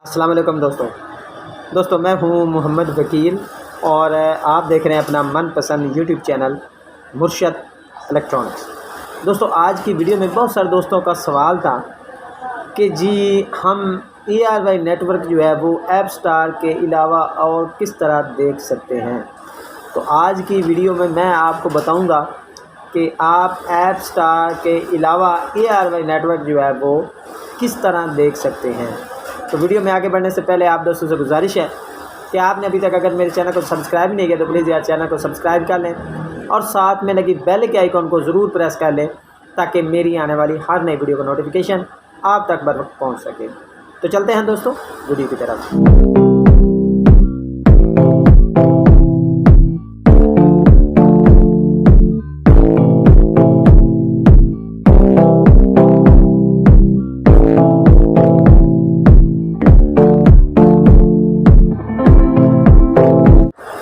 السلام علیکم دوستوں میں ہوں محمد وکیل اور آپ دیکھ رہے ہیں اپنا من پسند یوٹیوب چینل مرشد الیکٹرانکس۔ دوستوں آج کی ویڈیو میں بہت سارے دوستوں کا سوال تھا کہ جی ہم ARY نیٹ ورک جو ہے وہ ایپ سٹار کے علاوہ اور کس طرح دیکھ سکتے ہیں۔ تو آج کی ویڈیو میں آپ کو بتاؤں گا کہ آپ ایپ سٹار کے علاوہ ARY نیٹ ورک جو ہے وہ کس طرح دیکھ سکتے ہیں۔ تو ویڈیو میں آگے بڑھنے سے پہلے آپ دوستوں سے گزارش ہے کہ آپ نے ابھی تک اگر میرے چینل کو سبسکرائب نہیں کیا تو پلیز یار چینل کو سبسکرائب کر لیں اور ساتھ میں لگی بیل کے آئیکن کو ضرور پریس کر لیں تاکہ میری آنے والی ہر نئی ویڈیو کا نوٹیفیکیشن آپ تک بر وقت پہنچ سکے۔ تو چلتے ہیں دوستوں ویڈیو کی طرف۔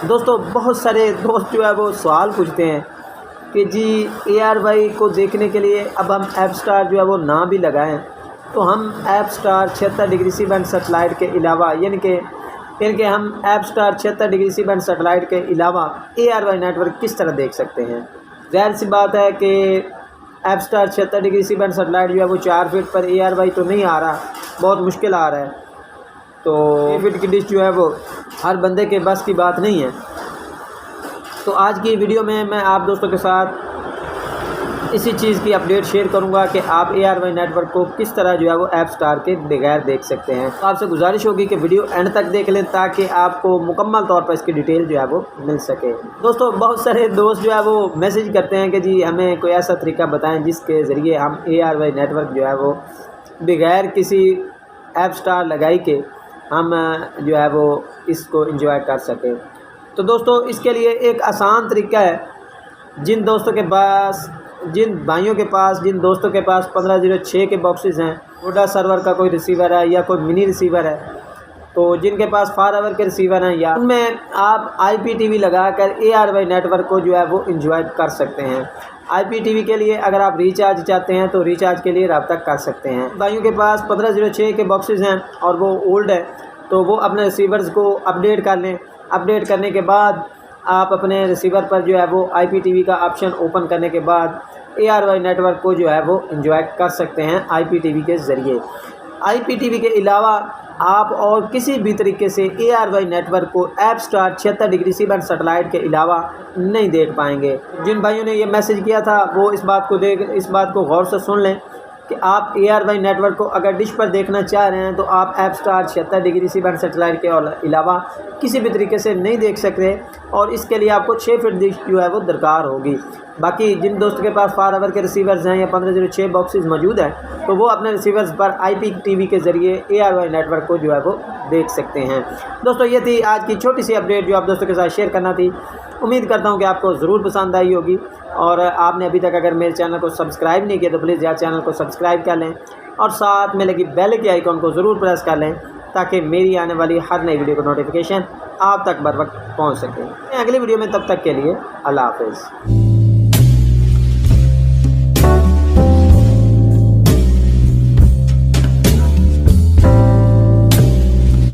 دوستوں بہت سارے دوست جو ہے وہ سوال پوچھتے ہیں کہ جی ARY کو دیکھنے کے لیے اب ہم ایپ سٹار جو ہے وہ نہ بھی لگائیں تو ہم Apstar 76 degree C band satellite کے علاوہ یعنی کہ ہم Apstar 76 degree C band satellite کے علاوہ ARY نیٹ ورک کس طرح دیکھ سکتے ہیں۔ ظاہر سی بات ہے کہ Apstar 76 degree C band satellite جو ہے وہ 4 فٹ پر ARY تو نہیں آ رہا، بہت مشکل آ رہا ہے، تو 3 فٹ کی ڈش جو ہے وہ ہر بندے کے بس کی بات نہیں ہے۔ تو آج کی ویڈیو میں آپ دوستوں کے ساتھ اسی چیز کی اپڈیٹ شیئر کروں گا کہ آپ ARY نیٹ ورک کو کس طرح جو ہے وہ ایپ سٹار کے بغیر دیکھ سکتے ہیں۔ آپ سے گزارش ہوگی کہ ویڈیو اینڈ تک دیکھ لیں تاکہ آپ کو مکمل طور پر اس کی ڈیٹیل جو ہے وہ مل سکے۔ دوستوں بہت سارے دوست جو ہے وہ میسیج کرتے ہیں کہ جی ہمیں کوئی ایسا طریقہ بتائیں جس کے ذریعے ہم ARY نیٹ ورک جو ہے وہ بغیر کسی ایپ سٹار لگائی کے ہم جو ہے وہ اس کو انجوائے کر سکیں۔ تو دوستوں اس کے لیے ایک آسان طریقہ ہے۔ جن بھائیوں کے پاس جن دوستوں کے پاس 1506 کے باکسز ہیں، ووڈا سرور کا کوئی ریسیور ہے یا کوئی منی ریسیور ہے، تو جن کے پاس 4 آور کے ریسیور ہیں یا ان میں آپ IPTV لگا کر ARY نیٹ ورک کو جو ہے وہ انجوائے کر سکتے ہیں۔ IPTV کے لیے اگر آپ ریچارج چاہتے ہیں تو ریچارج کے لیے رابطہ کر سکتے ہیں۔ بھائیوں کے پاس 1506 کے باکسز ہیں اور وہ اولڈ ہے تو وہ اپنے ریسیورز کو اپڈیٹ کر لیں۔ اپڈیٹ کرنے کے بعد آپ اپنے ریسیور پر جو ہے وہ IPTV کا آپشن اوپن کرنے کے بعد ARY نیٹ ورک کو جو ہے وہ انجوائے کر سکتے ہیں IPTV کے ذریعے۔ IPTV کے علاوہ آپ اور کسی بھی طریقے سے ARY نیٹ ورک کو Apstar 76 degree C band satellite کے علاوہ نہیں دیکھ پائیں گے۔ جن بھائیوں نے یہ میسیج کیا تھا وہ اس بات کو غور سے سن لیں کہ آپ ARY نیٹ ورک کو اگر ڈش پر دیکھنا چاہ رہے ہیں تو آپ Apstar 76 degree C band satellite کے علاوہ کسی بھی طریقے سے نہیں دیکھ سکتے اور اس کے لیے آپ کو 6 فٹ ڈش جو ہے وہ درکار ہوگی۔ باقی جن دوست کے پاس 4 آور کے ریسیورز ہیں یا 1506 باکسز موجود ہیں تو وہ اپنے ریسیورز پر IPTV کے ذریعے ARY نیٹ ورک کو جو ہے وہ دیکھ سکتے ہیں۔ دوستوں یہ تھی آج کی چھوٹی سی اپڈیٹ جو آپ دوستوں کے ساتھ شیئر کرنا تھی۔ امید کرتا ہوں کہ آپ کو ضرور پسند آئی ہوگی اور آپ نے ابھی تک اگر میرے چینل کو سبسکرائب نہیں کیا تو پلیز یار چینل کو سبسکرائب کر لیں اور ساتھ میں لگی بیل کے آئیکن کو ضرور پریس کر لیں تاکہ میری آنے والی ہر نئی ویڈیو کا نوٹیفیکیشن آپ تک بر وقت پہنچ سکے۔ اگلی ویڈیو میں تب تک کے لیے اللہ حافظ۔